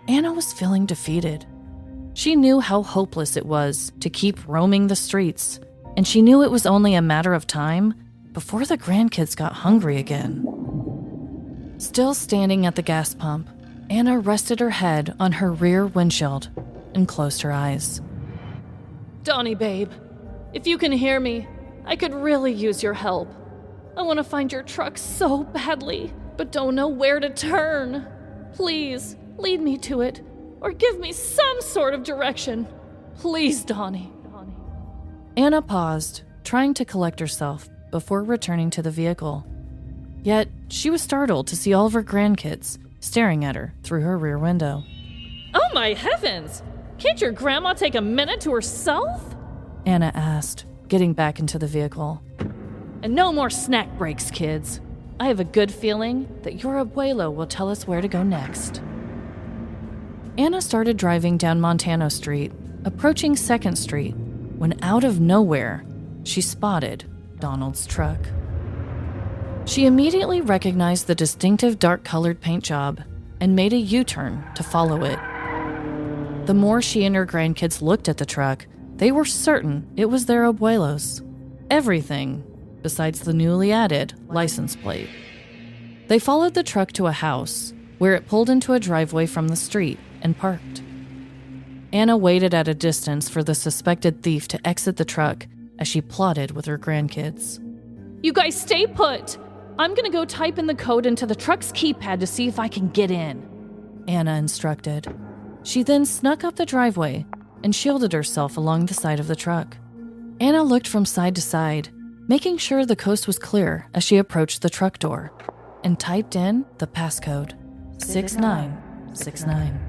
Anna was feeling defeated. She knew how hopeless it was to keep roaming the streets, and she knew it was only a matter of time before the grandkids got hungry again. Still standing at the gas pump, Anna rested her head on her rear windshield and closed her eyes. Donnie, babe, if you can hear me, I could really use your help. I want to find your truck so badly, but don't know where to turn. Please, lead me to it, or give me some sort of direction. Please, Donnie. Anna paused, trying to collect herself before returning to the vehicle. Yet, she was startled to see all of her grandkids staring at her through her rear window. Oh my heavens! Can't your grandma take a minute to herself? Anna asked, getting back into the vehicle. And no more snack breaks, kids. I have a good feeling that your Abuela will tell us where to go next. Anna started driving down Montano Street, approaching 2nd Street, when out of nowhere, she spotted Donald's truck. She immediately recognized the distinctive dark-colored paint job and made a U-turn to follow it. The more she and her grandkids looked at the truck, they were certain it was their abuelo's. Everything besides the newly added license plate. They followed the truck to a house where it pulled into a driveway from the street and parked. Anna waited at a distance for the suspected thief to exit the truck as she plotted with her grandkids. You guys stay put! I'm gonna go type in the code into the truck's keypad to see if I can get in, Anna instructed. She then snuck up the driveway and shielded herself along the side of the truck. Anna looked from side to side, making sure the coast was clear as she approached the truck door, and typed in the passcode, 6969.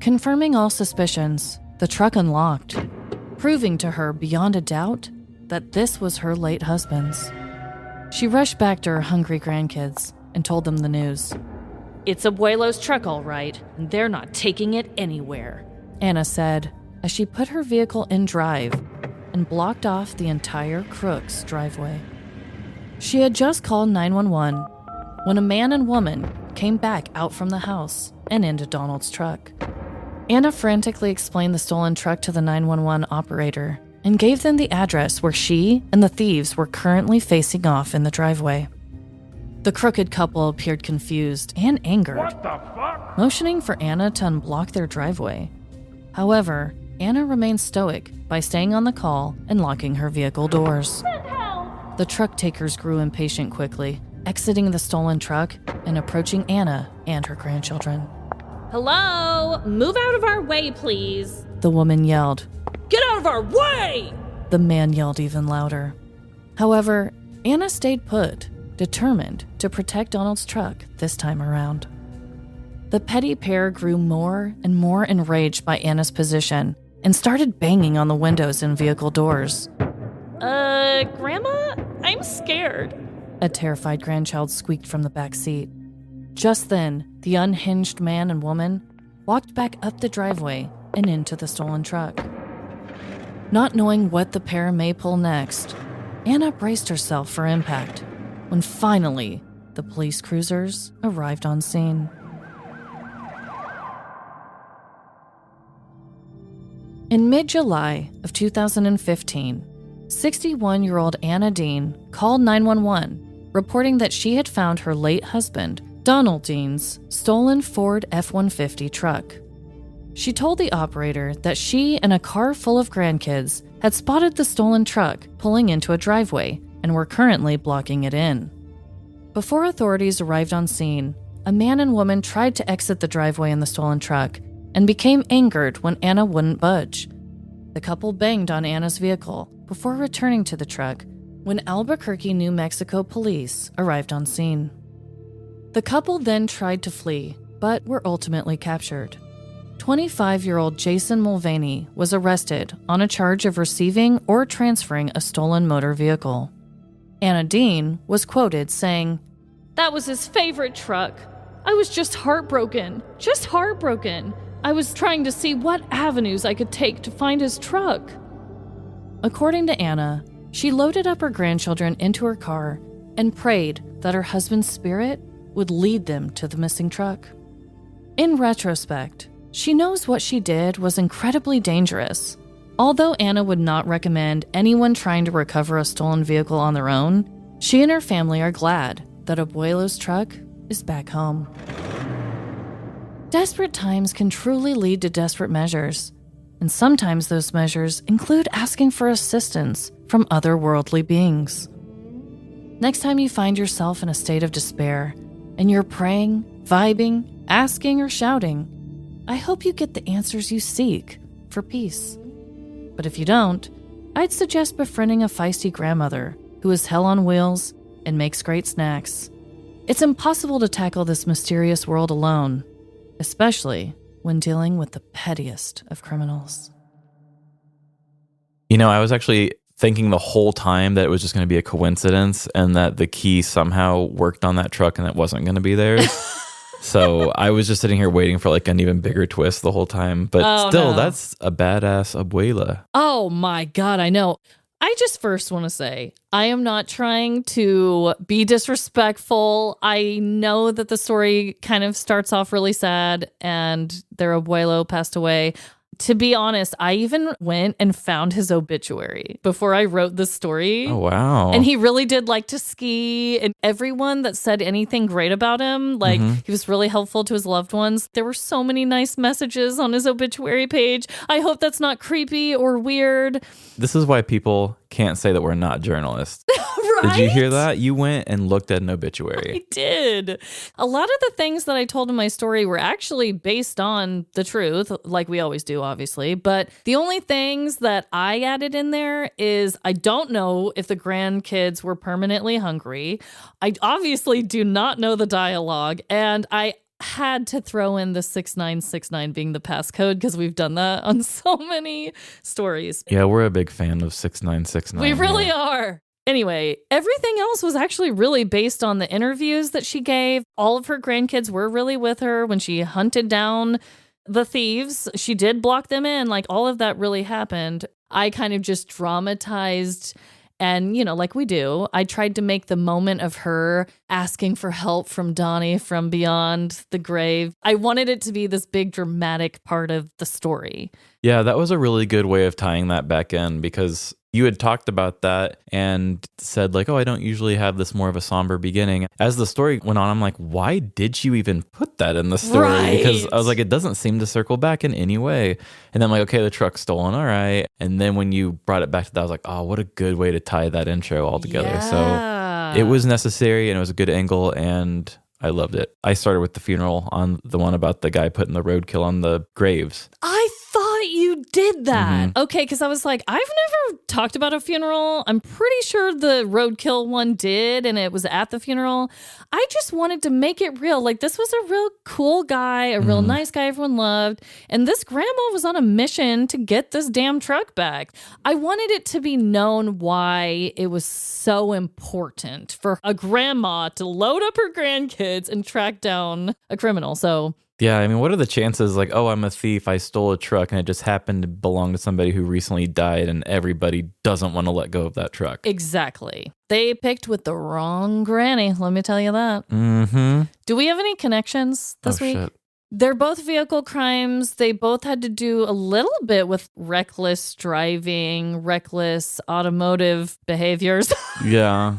Confirming all suspicions, the truck unlocked, proving to her beyond a doubt that this was her late husband's. She rushed back to her hungry grandkids and told them the news. It's Abuelo's truck, all right, and they're not taking it anywhere, Anna said as she put her vehicle in drive and blocked off the entire Crook's driveway. She had just called 911 when a man and woman came back out from the house and into Donald's truck. Anna frantically explained the stolen truck to the 911 operator and gave them the address where she and the thieves were currently facing off in the driveway. The crooked couple appeared confused and angered, What the fuck? motioning for Anna to unblock their driveway. However, Anna remained stoic by staying on the call and locking her vehicle doors. The truck takers grew impatient quickly, exiting the stolen truck and approaching Anna and her grandchildren. Hello? Move out of our way, please, the woman yelled. Get out of our way! The man yelled even louder. However, Anna stayed put, determined to protect Donald's truck this time around. The petty pair grew more and more enraged by Anna's position and started banging on the windows and vehicle doors. Grandma? I'm scared, a terrified grandchild squeaked from the back seat. Just then, the unhinged man and woman walked back up the driveway and into the stolen truck. Not knowing what the pair may pull next, Anna braced herself for impact when finally the police cruisers arrived on scene. In mid-July of 2015, 61-year-old Anna Dean called 911, reporting that she had found her late husband, Donald Dean's, stolen Ford F-150 truck. She told the operator that she and a car full of grandkids had spotted the stolen truck pulling into a driveway and were currently blocking it in. Before authorities arrived on scene, a man and woman tried to exit the driveway in the stolen truck and became angered when Anna wouldn't budge. The couple banged on Anna's vehicle before returning to the truck when Albuquerque, New Mexico police arrived on scene. The couple then tried to flee, but were ultimately captured. 25-year-old Jason Mulvaney was arrested on a charge of receiving or transferring a stolen motor vehicle. Anna Dean was quoted saying, "That was his favorite truck. I was just heartbroken. I was trying to see what avenues I could take to find his truck." According to Anna, she loaded up her grandchildren into her car and prayed that her husband's spirit would lead them to the missing truck. In retrospect, she knows what she did was incredibly dangerous. Although Anna would not recommend anyone trying to recover a stolen vehicle on their own, she and her family are glad that Abuela's truck is back home. Desperate times can truly lead to desperate measures, and sometimes those measures include asking for assistance from otherworldly beings. Next time you find yourself in a state of despair, and you're praying, vibing, asking, or shouting, I hope you get the answers you seek for peace. But if you don't, I'd suggest befriending a feisty grandmother who is hell on wheels and makes great snacks. It's impossible to tackle this mysterious world alone, especially when dealing with the pettiest of criminals. You know, I was actually thinking the whole time that it was just going to be a coincidence and that the key somehow worked on that truck and it wasn't going to be theirs. So I was just sitting here waiting for like an even bigger twist the whole time. But that's a badass abuela. Oh my God, I know. I just first want to say, I am not trying to be disrespectful. I know that the story kind of starts off really sad and their abuelo passed away. To be honest, I even went and found his obituary before I wrote the story. Oh, wow. And he really did like to ski. And everyone that said anything great about him, like he was really helpful to his loved ones. There were so many nice messages on his obituary page. I hope that's not creepy or weird. This is why people can't say that we're not journalists. Right? Did you hear that? You went and looked at an obituary. I did. A lot of the things that I told in my story were actually based on the truth, like we always do, obviously. But the only things that I added in there is I don't know if the grandkids were permanently hungry. I obviously do not know the dialogue. And I had to throw in the 6969 being the passcode because we've done that on so many stories. Yeah, we're a big fan of 6969. We really are. Anyway, everything else was actually really based on the interviews that she gave. All of her grandkids were really with her when she hunted down the thieves. She did block them in. Like, all of that really happened. I kind of just dramatized and, you know, like we do, I tried to make the moment of her asking for help from Donnie from beyond the grave. I wanted it to be this big dramatic part of the story. Yeah, that was a really good way of tying that back in because you had talked about that and said like, oh, I don't usually have this more of a somber beginning. As the story went on, I'm like, why did you even put that in the story? Right. Because I was like, it doesn't seem to circle back in any way. And then I'm like, okay, the truck's stolen. All right. And then when you brought it back to that, I was like, oh, what a good way to tie that intro all together. Yeah. So it was necessary and it was a good angle and I loved it. I started with the funeral on the one about the guy putting the roadkill on the graves. I thought you did that. Okay, because I was like, I've never talked about a funeral. I'm pretty sure the roadkill one did, and it was at the funeral. I just wanted to make it real. Like, this was a real cool guy, a real nice guy everyone loved, and this grandma was on a mission to get this damn truck back. I wanted it to be known why it was so important for a grandma to load up her grandkids and track down a criminal. So yeah, I mean, what are the chances like, oh, I'm a thief, I stole a truck, and it just happened to belong to somebody who recently died, and everybody doesn't want to let go of that truck? Exactly. They picked with the wrong granny, let me tell you that. Mm-hmm. Do we have any connections this week? Shit. They're both vehicle crimes. They both had to do a little bit with reckless driving, reckless automotive behaviors. Yeah.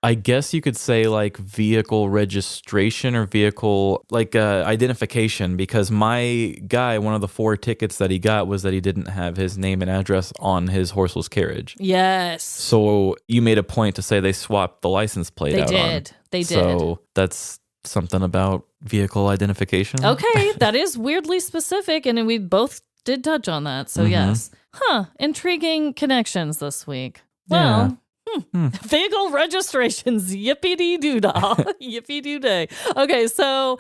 I guess you could say like vehicle registration or vehicle like identification, because my guy, one of the 4 tickets that he got was that he didn't have his name and address on his horseless carriage. Yes. So you made a point to say they swapped the license plate They out did. on. They did. So that's something about vehicle identification. Okay, that is weirdly specific, and we both did touch on that. So yes. Intriguing connections this week. Well, vehicle registrations, yippee-dee-doo-dah, yippee-doo-day. Okay, so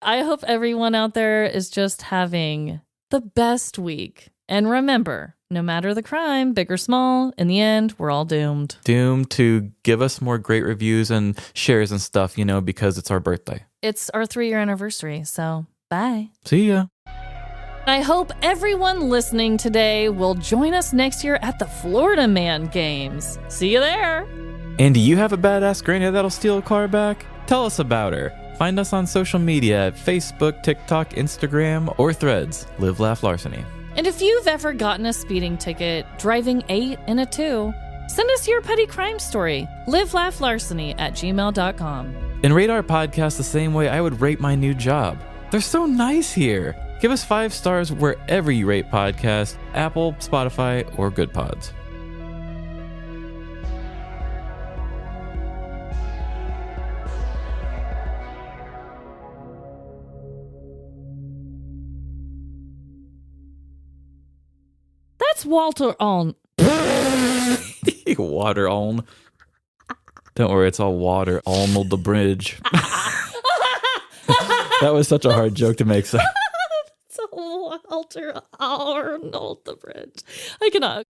I hope everyone out there is just having the best week. And remember, no matter the crime, big or small, in the end, we're all doomed. Doomed to give us more great reviews and shares and stuff, because it's our birthday. It's our 3-year anniversary, so bye. See ya. I hope everyone listening today will join us next year at the Florida Man Games. See you there. And do you have a badass granny that'll steal a car back? Tell us about her. Find us on social media at Facebook, TikTok, Instagram, or Threads. Live, Laugh, Larceny. And if you've ever gotten a speeding ticket driving 8 in a 2, send us your petty crime story. livelaughlarceny@gmail.com. And rate our podcast the same way I would rate my new job. They're so nice here. Give us 5 stars wherever you rate podcasts, Apple, Spotify, or Good Pods. That's Walter on. Water on. Don't worry, it's all water. Arnold the bridge. That was such a hard joke to make. So. Walter Arnold the bridge. I cannot.